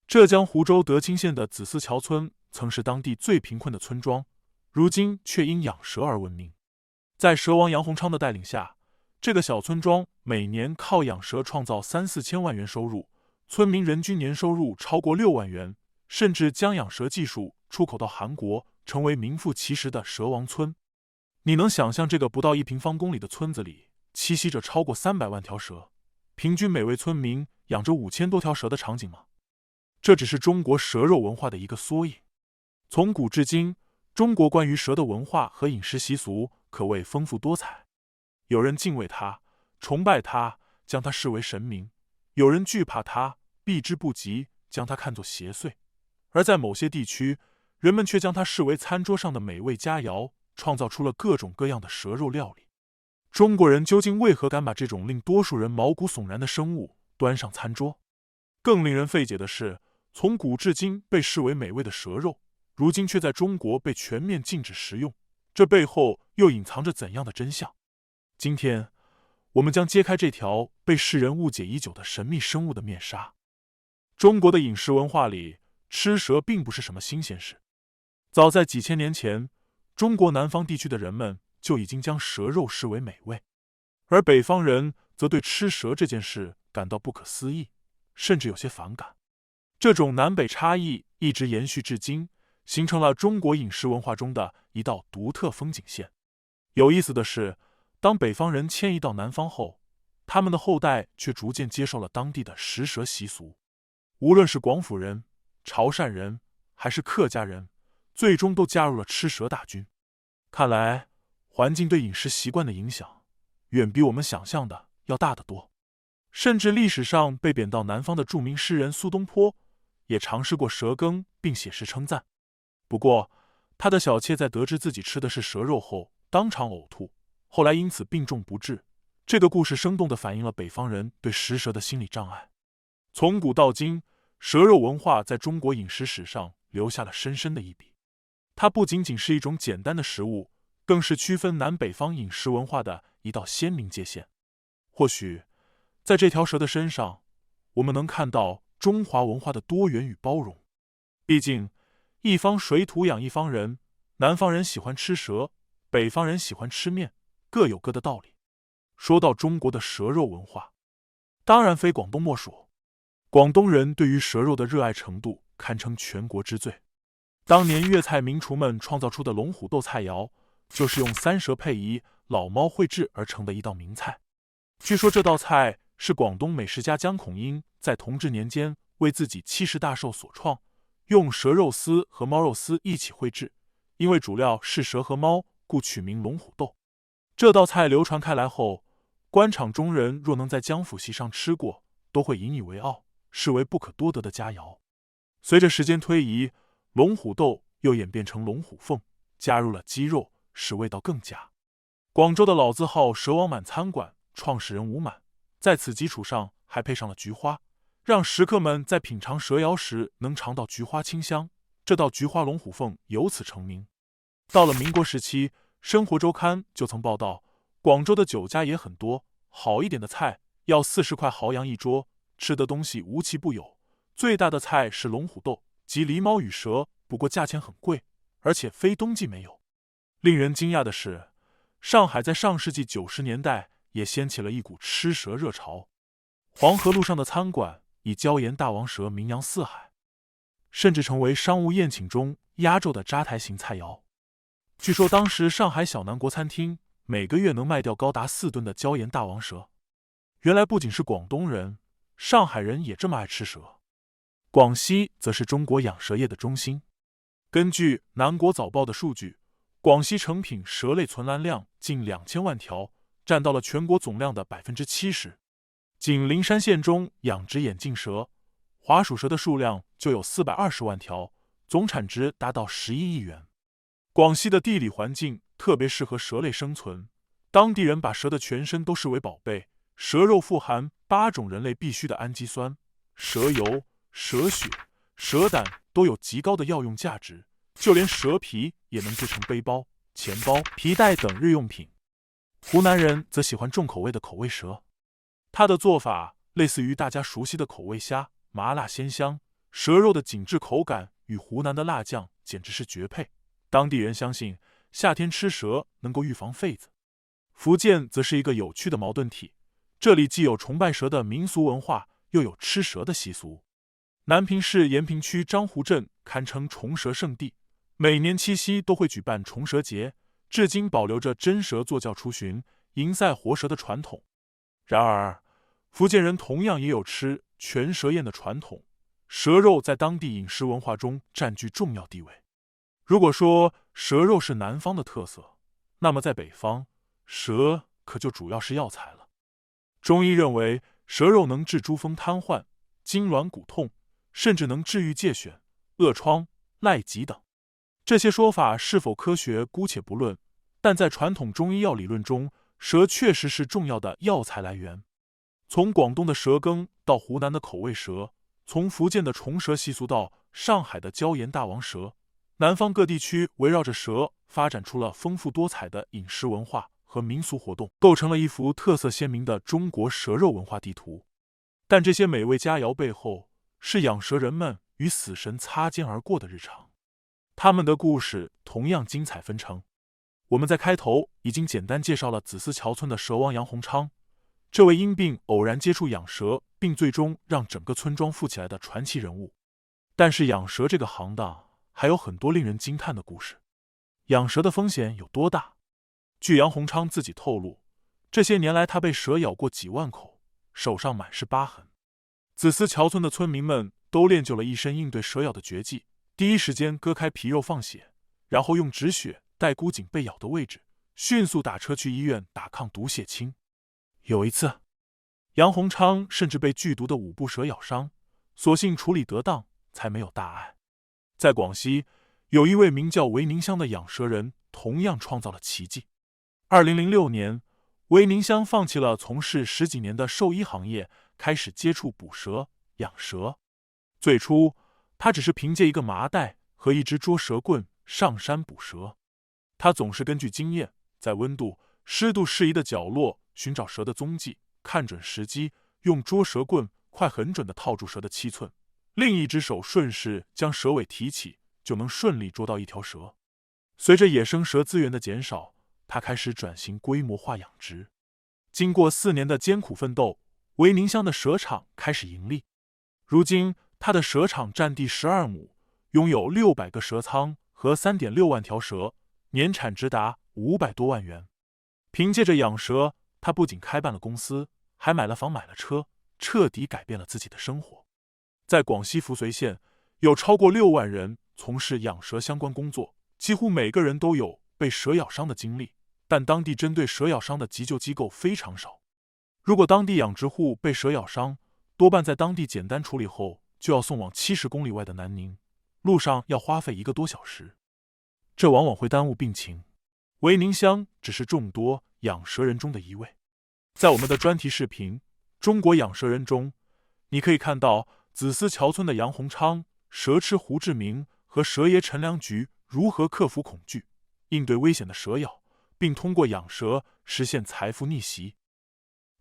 浙江湖州德清县的子嗣桥村曾是当地最贫困的村庄，如今却因养蛇而闻名。在蛇王杨洪昌的带领下，这个小村庄每年靠养蛇创造3-4千万元收入，村民人均年收入超过6万元，甚至将养蛇技术出口到韩国，成为名副其实的蛇王村。你能想象这个不到1平方公里的村子里栖息着超过300万条蛇，平均每位村民养着5000多条蛇的场景吗？这只是中国蛇肉文化的一个缩影。从古至今，中国关于蛇的文化和饮食习俗可谓丰富多彩。有人敬畏它，崇拜它，将它视为神明；有人惧怕它，避之不及，将它看作邪祟。而在某些地区，人们却将它视为餐桌上的美味佳肴，创造出了各种各样的蛇肉料理。中国人究竟为何敢把这种令多数人毛骨悚然的生物端上餐桌？更令人费解的是，从古至今被视为美味的蛇肉，如今却在中国被全面禁止食用，这背后又隐藏着怎样的真相？今天，我们将揭开这条被世人误解已久的神秘生物的面纱。中国的饮食文化里，吃蛇并不是什么新鲜事。早在几千年前，中国南方地区的人们就已经将蛇肉视为美味，而北方人则对吃蛇这件事感到不可思议，甚至有些反感。这种南北差异一直延续至今，形成了中国饮食文化中的一道独特风景线。有意思的是，当北方人迁移到南方后，他们的后代却逐渐接受了当地的食蛇习俗。无论是广府人、潮汕人还是客家人，最终都加入了吃蛇大军。看来，环境对饮食习惯的影响远比我们想象的要大得多。甚至历史上被贬到南方的著名诗人苏东坡也尝试过蛇羹，并写诗称赞。不过，他的小妾在得知自己吃的是蛇肉后，当场呕吐，后来因此病重不治。这个故事生动地反映了北方人对食蛇的心理障碍。从古到今，蛇肉文化在中国饮食史上留下了深深的一笔。它不仅仅是一种简单的食物，更是区分南北方饮食文化的一道鲜明界限。或许，在这条蛇的身上，我们能看到中华文化的多元与包容。毕竟，一方水土养一方人，南方人喜欢吃蛇，北方人喜欢吃面，各有各的道理。说到中国的蛇肉文化，当然非广东莫属。广东人对于蛇肉的热爱程度堪称全国之最。当年粤菜名厨们创造出的龙虎斗菜肴，就是用三蛇配仪、老猫绘制而成的一道名菜。据说这道菜是广东美食家江孔英在同治年间为自己70大寿所创，用蛇肉丝和猫肉丝一起绘制，因为主料是蛇和猫，故取名龙虎斗。这道菜流传开来后，官场中人若能在江府席上吃过，都会引以为傲，视为不可多得的佳肴。随着时间推移，龙虎斗又演变成龙虎凤，加入了鸡肉，使味道更佳。广州的老字号蛇王满餐馆创始人吴满，在此基础上还配上了菊花，让食客们在品尝蛇肴时能尝到菊花清香，这道菊花龙虎凤由此成名。到了民国时期，生活周刊就曾报道，广州的酒家也很多，好一点的菜要40块豪洋一桌，吃的东西无奇不有。最大的菜是龙虎斗，即狸猫与蛇，不过价钱很贵，而且非冬季没有。令人惊讶的是，上海在上世纪90年代也掀起了一股吃蛇热潮。黄河路上的餐馆以椒盐大王蛇名扬四海，甚至成为商务宴请中压轴的扎台型菜肴。据说当时上海小南国餐厅每个月能卖掉高达4吨的椒盐大王蛇。原来不仅是广东人，上海人也这么爱吃蛇。广西则是中国养蛇业的中心。根据南国早报的数据，广西成品蛇类存栏量近2000万条，占到了全国总量的 70%。仅灵山县中养殖眼镜蛇、华鼠蛇的数量就有420万条，总产值达到11亿元。广西的地理环境特别适合蛇类生存，当地人把蛇的全身都视为宝贝。蛇肉富含8种人类必需的氨基酸，蛇油、蛇血、蛇胆都有极高的药用价值，就连蛇皮也能制成背包、钱包、皮带等日用品。湖南人则喜欢重口味的口味蛇，它的做法类似于大家熟悉的口味虾，麻辣鲜香，蛇肉的紧致口感与湖南的辣酱简直是绝配。当地人相信夏天吃蛇能够预防痱子。福建则是一个有趣的矛盾体，这里既有崇拜蛇的民俗文化，又有吃蛇的习俗。南平市延平区樟湖镇堪称虫蛇圣地，每年七夕都会举办虫蛇节，至今保留着真蛇坐轿出巡、迎赛活蛇的传统。然而，福建人同样也有吃全蛇宴的传统，蛇肉在当地饮食文化中占据重要地位。如果说蛇肉是南方的特色，那么在北方，蛇可就主要是药材了。中医认为，蛇肉能治诸风瘫痪、痉挛骨痛，甚至能治愈疥癣、恶疮、癩疾等。这些说法是否科学姑且不论，但在传统中医药理论中，蛇确实是重要的药材来源。从广东的蛇羹到湖南的口味蛇，从福建的虫蛇习俗到上海的椒盐大王蛇，南方各地区围绕着蛇发展出了丰富多彩的饮食文化和民俗活动，构成了一幅特色鲜明的中国蛇肉文化地图。但这些美味佳肴背后，是养蛇人们与死神擦肩而过的日常。他们的故事同样精彩纷呈。我们在开头已经简单介绍了子思桥村的蛇王杨洪昌，这位因病偶然接触养蛇，并最终让整个村庄富起来的传奇人物。但是养蛇这个行当还有很多令人惊叹的故事。养蛇的风险有多大？据杨洪昌自己透露，这些年来他被蛇咬过几万口，手上满是疤痕。子思桥村的村民们都练就了一身应对蛇咬的绝技，第一时间割开皮肉放血，然后用止血带箍紧被咬的位置，迅速打车去医院打抗毒血清。有一次，杨洪昌甚至被剧毒的五步蛇咬伤，所幸处理得当，才没有大碍。在广西，有一位名叫韦宁香的养蛇人，同样创造了奇迹。2006年，韦宁香放弃了从事10几年的兽医行业，开始接触捕蛇、养蛇。最初，他只是凭借一个麻袋和一支捉蛇棍上山捕蛇。他总是根据经验，在温度、湿度适宜的角落寻找蛇的踪迹，看准时机，用捉蛇棍快很准地套住蛇的7寸，另一只手顺势将蛇尾提起，就能顺利捉到一条蛇。随着野生蛇资源的减少，他开始转型规模化养殖。经过4年的艰苦奋斗，韦宁乡的蛇场开始盈利。如今，他的蛇场占地12亩，拥有600个蛇仓和3.6万条蛇，年产值达500多万元。凭借着养蛇，他不仅开办了公司，还买了房买了车，彻底改变了自己的生活。在广西扶绥县，有超过6万人从事养蛇相关工作，几乎每个人都有被蛇咬伤的经历，但当地针对蛇咬伤的急救机构非常少。如果当地养殖户被蛇咬伤，多半在当地简单处理后就要送往70公里外的南宁，路上要花费1个多小时，这往往会耽误病情。韦宁香只是众多养蛇人中的一位。在我们的专题视频《中国养蛇人》中，你可以看到子思桥村的杨洪昌、蛇痴胡志明和蛇爷陈良菊如何克服恐惧，应对危险的蛇咬，并通过养蛇实现财富逆袭。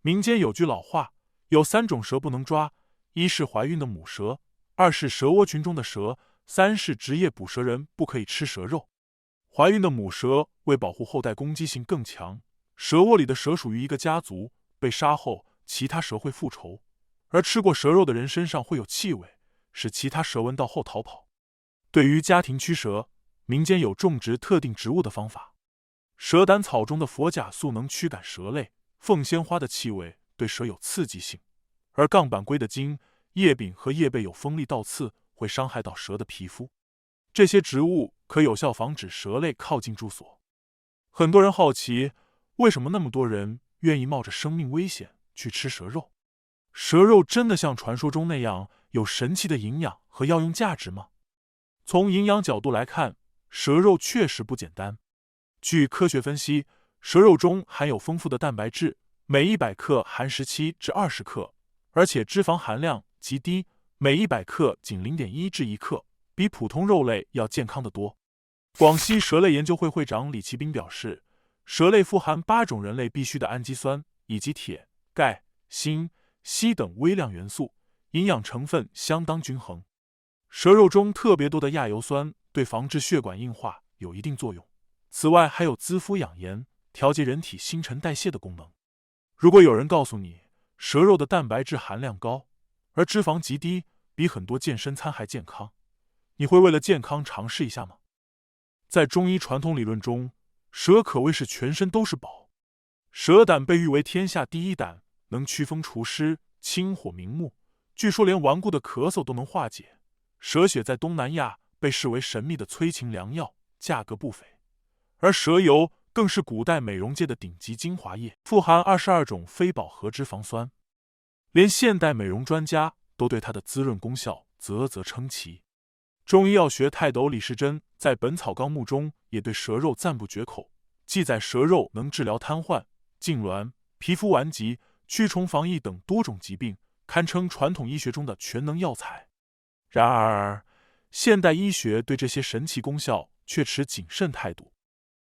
民间有句老话，有3种蛇不能抓，一是怀孕的母蛇，二是蛇窝群中的蛇，三是职业捕蛇人不可以吃蛇肉。怀孕的母蛇为保护后代攻击性更强，蛇窝里的蛇属于一个家族，被杀后其他蛇会复仇，而吃过蛇肉的人身上会有气味，使其他蛇闻到后逃跑。对于家庭驱蛇，民间有种植特定植物的方法。蛇胆草中的佛甲素能驱赶蛇类，凤仙花的气味对蛇有刺激性，而杠板龟的茎、叶柄和叶背有锋利倒刺，会伤害到蛇的皮肤。这些植物可有效防止蛇类靠近住所。很多人好奇，为什么那么多人愿意冒着生命危险去吃蛇肉？蛇肉真的像传说中那样有神奇的营养和药用价值吗？从营养角度来看，蛇肉确实不简单。据科学分析，蛇肉中含有丰富的蛋白质，每100克含17至20克，而且脂肪含量极低，每100克仅0.1至1克，比普通肉类要健康得多。广西蛇类研究会会长李其斌表示，蛇类富含8种人类必需的氨基酸，以及铁、钙、锌、硒等微量元素，营养成分相当均衡。蛇肉中特别多的亚油酸对防治血管硬化有一定作用，此外还有滋肤养颜、调节人体新陈代谢的功能。如果有人告诉你蛇肉的蛋白质含量高，而脂肪极低，比很多健身餐还健康，你会为了健康尝试一下吗？在中医传统理论中，蛇可谓是全身都是宝。蛇胆被誉为天下第一胆，能驱风除湿、清火明目，据说连顽固的咳嗽都能化解。蛇血在东南亚被视为神秘的催情良药，价格不菲。而蛇油更是古代美容界的顶级精华液，富含22种非饱和脂肪酸，连现代美容专家都对它的滋润功效啧啧称奇。中医药学泰斗李时珍在《本草纲目》中也对蛇肉赞不绝口，记载蛇肉能治疗瘫痪、痉挛、皮肤顽疾、驱虫防疫等多种疾病，堪称传统医学中的全能药材。然而，现代医学对这些神奇功效却持谨慎态度，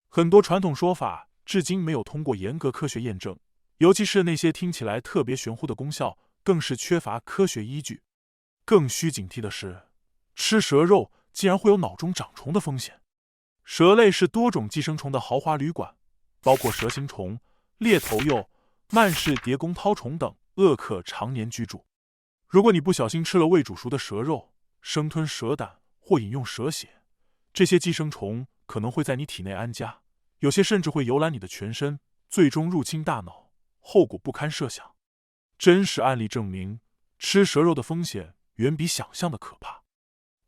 很多传统说法至今没有通过严格科学验证，尤其是那些听起来特别玄乎的功效，更是缺乏科学依据。更需警惕的是，吃蛇肉竟然会有脑中长虫的风险。蛇类是多种寄生虫的豪华旅馆，包括蛇形虫、猎头鼬、曼氏蝶弓绦虫等恶客常年居住。如果你不小心吃了未煮熟的蛇肉，生吞蛇胆或饮用蛇血，这些寄生虫可能会在你体内安家，有些甚至会游览你的全身，最终入侵大脑，后果不堪设想。真实案例证明，吃蛇肉的风险远比想象的可怕。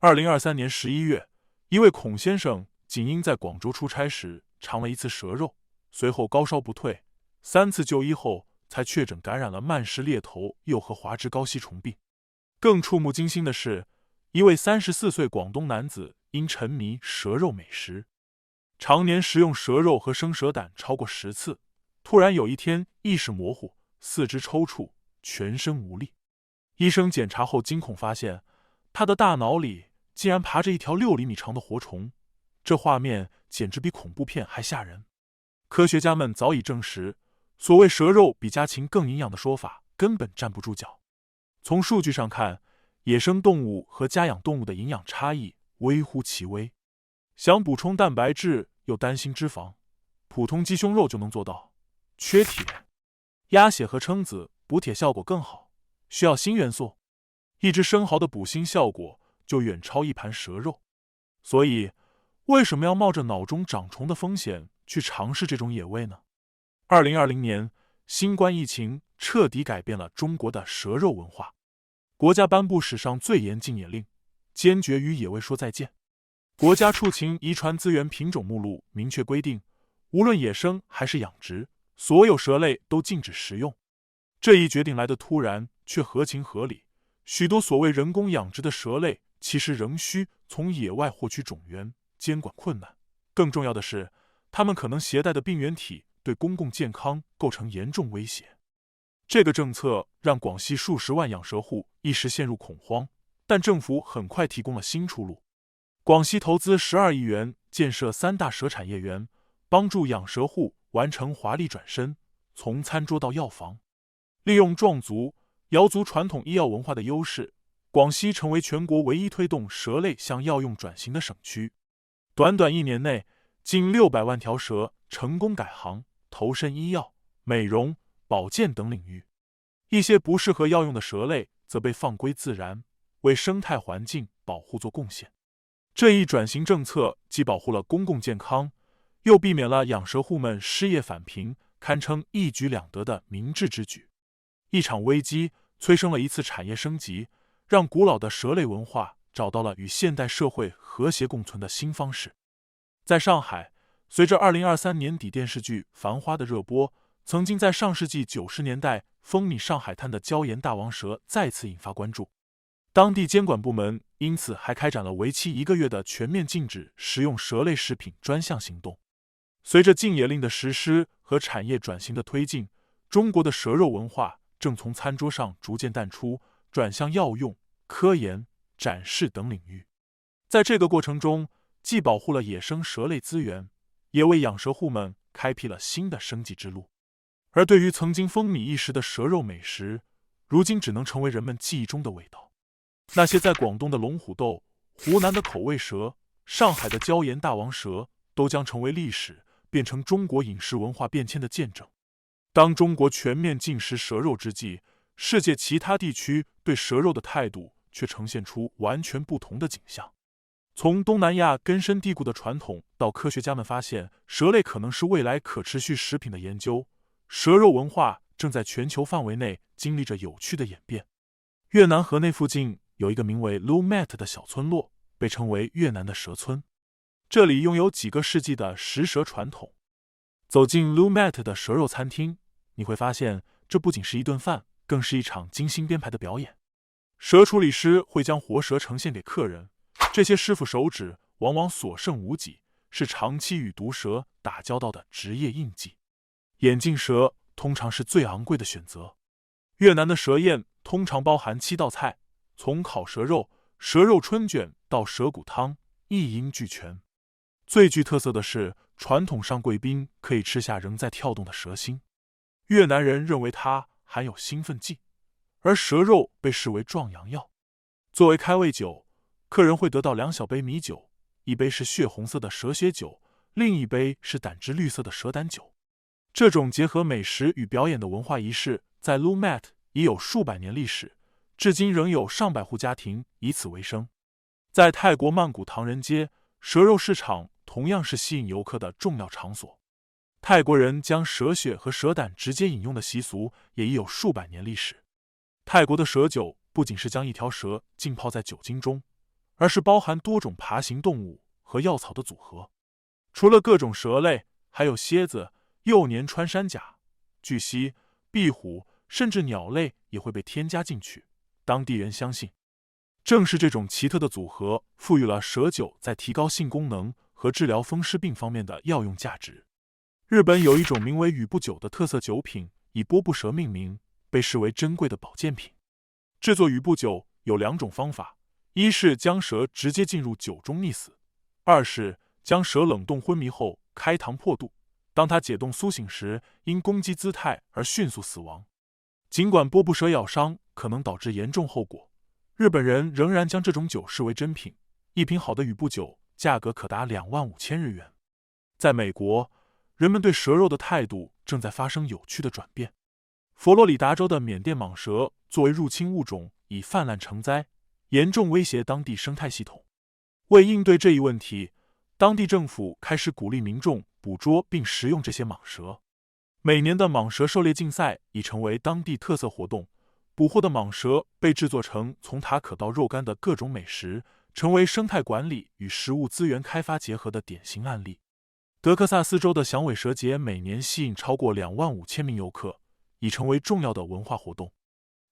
2023年11月，一位孔先生仅因在广州出差时尝了一次蛇肉，随后高烧不退，3次就医后才确诊感染了曼氏猎头鼬和华芝高吸虫病。更触目惊心的是，一位34岁广东男子因沉迷蛇肉美食，常年食用蛇肉和生蛇胆超过10次，突然有一天意识模糊，四肢抽搐，全身无力。医生检查后惊恐发现，他的大脑里竟然爬着一条6厘米长的活虫，这画面简直比恐怖片还吓人。科学家们早已证实，所谓蛇肉比家禽更营养的说法根本站不住脚。从数据上看，野生动物和家养动物的营养差异微乎其微。想补充蛋白质又担心脂肪，普通鸡胸肉就能做到。缺铁，鸭血和蛏子补铁效果更好，需要锌元素。一只生蚝的补锌效果就远超一盘蛇肉。所以，为什么要冒着脑中长虫的风险去尝试这种野味呢？2020年，新冠疫情彻底改变了中国的蛇肉文化。国家颁布史上最严禁野令，坚决与野味说再见。国家畜禽遗传资源品种目录明确规定，无论野生还是养殖，所有蛇类都禁止食用。这一决定来得突然，却合情合理。许多所谓人工养殖的蛇类，其实仍需从野外获取种源，监管困难。更重要的是，它们可能携带的病原体对公共健康构成严重威胁。这个政策让广西数十万养蛇户一时陷入恐慌，但政府很快提供了新出路。广西投资12亿元建设3大蛇产业园，帮助养蛇户完成华丽转身，从餐桌到药房。利用壮族、瑶族传统医药文化的优势，广西成为全国唯一推动蛇类向药用转型的省区。短短1年内，近600万条蛇成功改行，投身医药、美容、保健等领域。一些不适合药用的蛇类则被放归自然，为生态环境保护做贡献。这一转型政策既保护了公共健康，又避免了养蛇户们失业返贫，堪称一举两得的明智之举。一场危机催生了一次产业升级，让古老的蛇类文化找到了与现代社会和谐共存的新方式。在上海，随着2023年底电视剧《繁花》的热播，曾经在上世纪90年代风靡上海滩的椒盐大王蛇再次引发关注。当地监管部门因此还开展了为期1个月的全面禁止食用蛇类食品专项行动。随着禁野令的实施和产业转型的推进，中国的蛇肉文化正从餐桌上逐渐淡出，转向药用、科研、展示等领域。在这个过程中，既保护了野生蛇类资源，也为养蛇户们开辟了新的生计之路。而对于曾经风靡一时的蛇肉美食，如今只能成为人们记忆中的味道。那些在广东的龙虎斗、湖南的口味蛇、上海的椒盐大王蛇，都将成为历史，变成中国饮食文化变迁的见证。当中国全面禁食蛇肉之际，世界其他地区对蛇肉的态度却呈现出完全不同的景象。从东南亚根深蒂固的传统到科学家们发现蛇类可能是未来可持续食品的研究，蛇肉文化正在全球范围内经历着有趣的演变。越南河内附近有一个名为 Lumet 的小村落，被称为越南的蛇村。这里拥有几个世纪的食蛇传统。走进 Lumet 的蛇肉餐厅，你会发现这不仅是一顿饭，更是一场精心编排的表演。蛇处理师会将活蛇呈现给客人，这些师傅手指往往所剩无几，是长期与毒蛇打交道的职业印记。眼镜蛇通常是最昂贵的选择。越南的蛇宴通常包含7道菜，从烤蛇肉、蛇肉春卷到蛇骨汤，一应俱全。最具特色的是，传统上贵宾可以吃下仍在跳动的蛇心。越南人认为它含有兴奋剂，而蛇肉被视为壮阳药。作为开胃酒，客人会得到2小杯米酒，一杯是血红色的蛇血酒，另一杯是胆汁绿色的蛇胆酒。这种结合美食与表演的文化仪式，在 Lumet 已有数百年历史，至今仍有上百户家庭以此为生。在泰国曼谷唐人街，蛇肉市场同样是吸引游客的重要场所。泰国人将蛇血和蛇胆直接饮用的习俗也已有数百年历史。泰国的蛇酒不仅是将一条蛇浸泡在酒精中，而是包含多种爬行动物和药草的组合。除了各种蛇类，还有蝎子、幼年穿山甲、巨蜥、壁虎，甚至鸟类也会被添加进去。当地人相信，正是这种奇特的组合，赋予了蛇酒在提高性功能和治疗风湿病方面的药用价值。日本有一种名为宇部酒的特色酒品，以波布蛇命名，被视为珍贵的保健品。制作宇部酒有2种方法，一是将蛇直接进入酒中溺死，二是将蛇冷冻昏迷后开膛破肚，当它解冻苏醒时，因攻击姿态而迅速死亡。尽管波布蛇咬伤可能导致严重后果，日本人仍然将这种酒视为珍品，一瓶好的宇部酒价格可达25000日元。在美国，人们对蛇肉的态度正在发生有趣的转变。佛罗里达州的缅甸蟒蛇作为入侵物种已泛滥成灾，严重威胁当地生态系统。为应对这一问题，当地政府开始鼓励民众捕捉并食用这些蟒蛇。每年的蟒蛇狩猎竞赛已成为当地特色活动，捕获的蟒蛇被制作成从塔可到肉干的各种美食，成为生态管理与食物资源开发结合的典型案例。德克萨斯州的响尾蛇节每年吸引超过25000名游客，已成为重要的文化活动。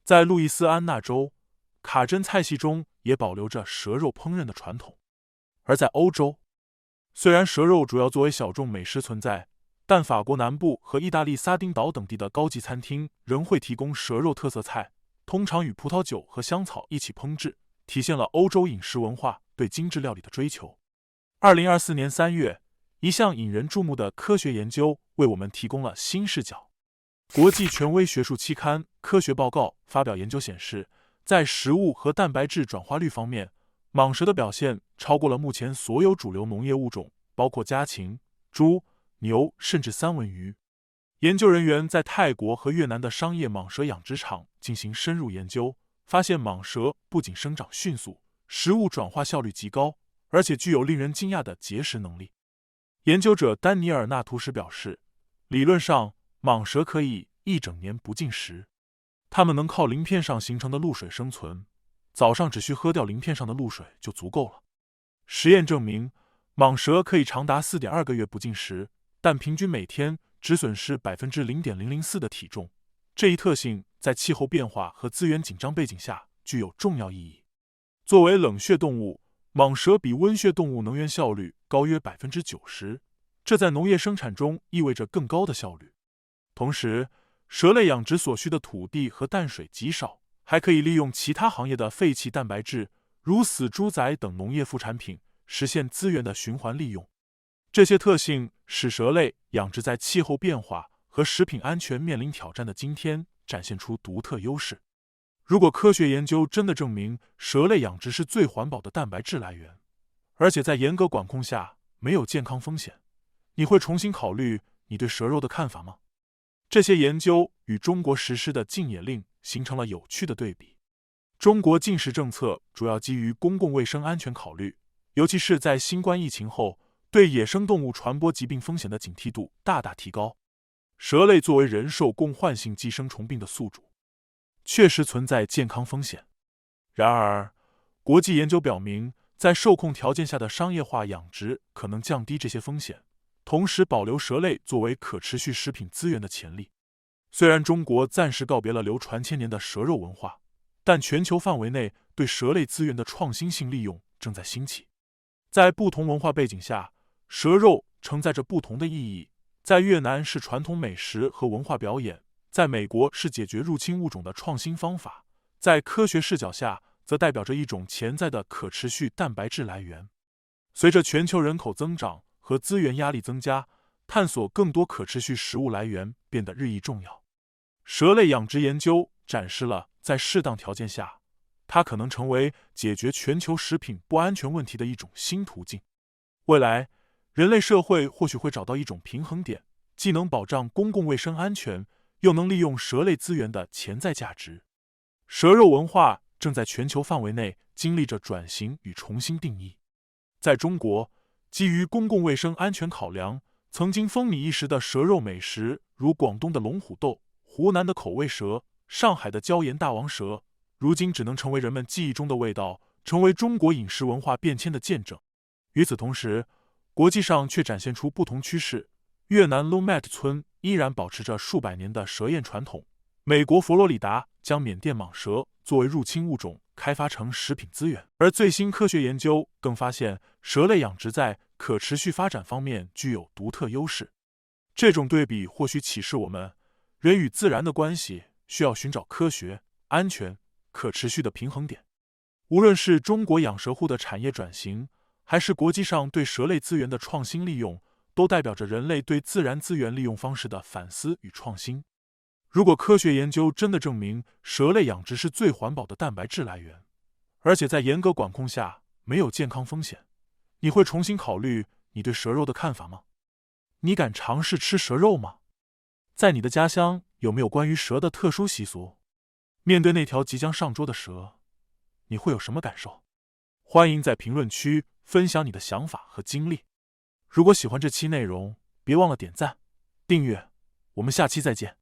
在路易斯安那州，卡珍菜系中也保留着蛇肉烹饪的传统。而在欧洲，虽然蛇肉主要作为小众美食存在，但法国南部和意大利撒丁岛等地的高级餐厅仍会提供蛇肉特色菜，通常与葡萄酒和香草一起烹制，体现了欧洲饮食文化对精致料理的追求。2024年3月，一项引人注目的科学研究为我们提供了新视角。国际权威学术期刊《科学报告》发表研究显示，在食物和蛋白质转化率方面，蟒蛇的表现超过了目前所有主流农业物种，包括家禽、猪、牛，甚至三文鱼。研究人员在泰国和越南的商业蟒蛇养殖场进行深入研究，发现蟒蛇不仅生长迅速，食物转化效率极高，而且具有令人惊讶的节食能力。研究者丹尼尔·纳图什表示，理论上，蟒蛇可以一整年不进食，它们能靠鳞片上形成的露水生存，早上只需喝掉鳞片上的露水就足够了。实验证明，蟒蛇可以长达 4.2 个月不进食，但平均每天只损失 0.004% 的体重。这一特性在气候变化和资源紧张背景下具有重要意义。作为冷血动物，蟒蛇比温血动物能源效率高约 90%， 这在农业生产中意味着更高的效率。同时，蛇类养殖所需的土地和淡水极少，还可以利用其他行业的废弃蛋白质，如死猪仔等农业副产品，实现资源的循环利用。这些特性使蛇类养殖在气候变化和食品安全面临挑战的今天展现出独特优势。如果科学研究真的证明蛇类养殖是最环保的蛋白质来源，而且在严格管控下没有健康风险，你会重新考虑你对蛇肉的看法吗？这些研究与中国实施的禁野令形成了有趣的对比。中国禁食政策主要基于公共卫生安全考虑，尤其是在新冠疫情后，对野生动物传播疾病风险的警惕度大大提高。蛇类作为人兽共患性寄生虫病的宿主，确实存在健康风险。然而，国际研究表明，在受控条件下的商业化养殖可能降低这些风险，同时保留蛇类作为可持续食品资源的潜力。虽然中国暂时告别了流传千年的蛇肉文化，但全球范围内对蛇类资源的创新性利用正在兴起。在不同文化背景下，蛇肉承载着不同的意义。在越南是传统美食和文化表演，在美国是解决入侵物种的创新方法，在科学视角下则代表着一种潜在的可持续蛋白质来源。随着全球人口增长和资源压力增加，探索更多可持续食物来源变得日益重要。蛇类养殖研究展示了在适当条件下，它可能成为解决全球食品不安全问题的一种新途径。未来，人类社会或许会找到一种平衡点，既能保障公共卫生安全，又能利用蛇类资源的潜在价值。蛇肉文化正在全球范围内经历着转型与重新定义。在中国，基于公共卫生安全考量，曾经风靡一时的蛇肉美食，如广东的龙虎斗、湖南的口味蛇、上海的椒盐大王蛇，如今只能成为人们记忆中的味道，成为中国饮食文化变迁的见证。与此同时，国际上却展现出不同趋势。越南 Lumet 村依然保持着数百年的蛇宴传统，美国佛罗里达将缅甸蟒蛇作为入侵物种开发成食品资源，而最新科学研究更发现，蛇类养殖在可持续发展方面具有独特优势。这种对比或许启示我们，人与自然的关系需要寻找科学、安全、可持续的平衡点。无论是中国养蛇户的产业转型，还是国际上对蛇类资源的创新利用，都代表着人类对自然资源利用方式的反思与创新。如果科学研究真的证明蛇类养殖是最环保的蛋白质来源，而且在严格管控下没有健康风险，你会重新考虑你对蛇肉的看法吗？你敢尝试吃蛇肉吗？在你的家乡有没有关于蛇的特殊习俗？面对那条即将上桌的蛇，你会有什么感受？欢迎在评论区分享你的想法和经历。如果喜欢这期内容，别忘了点赞、订阅，我们下期再见。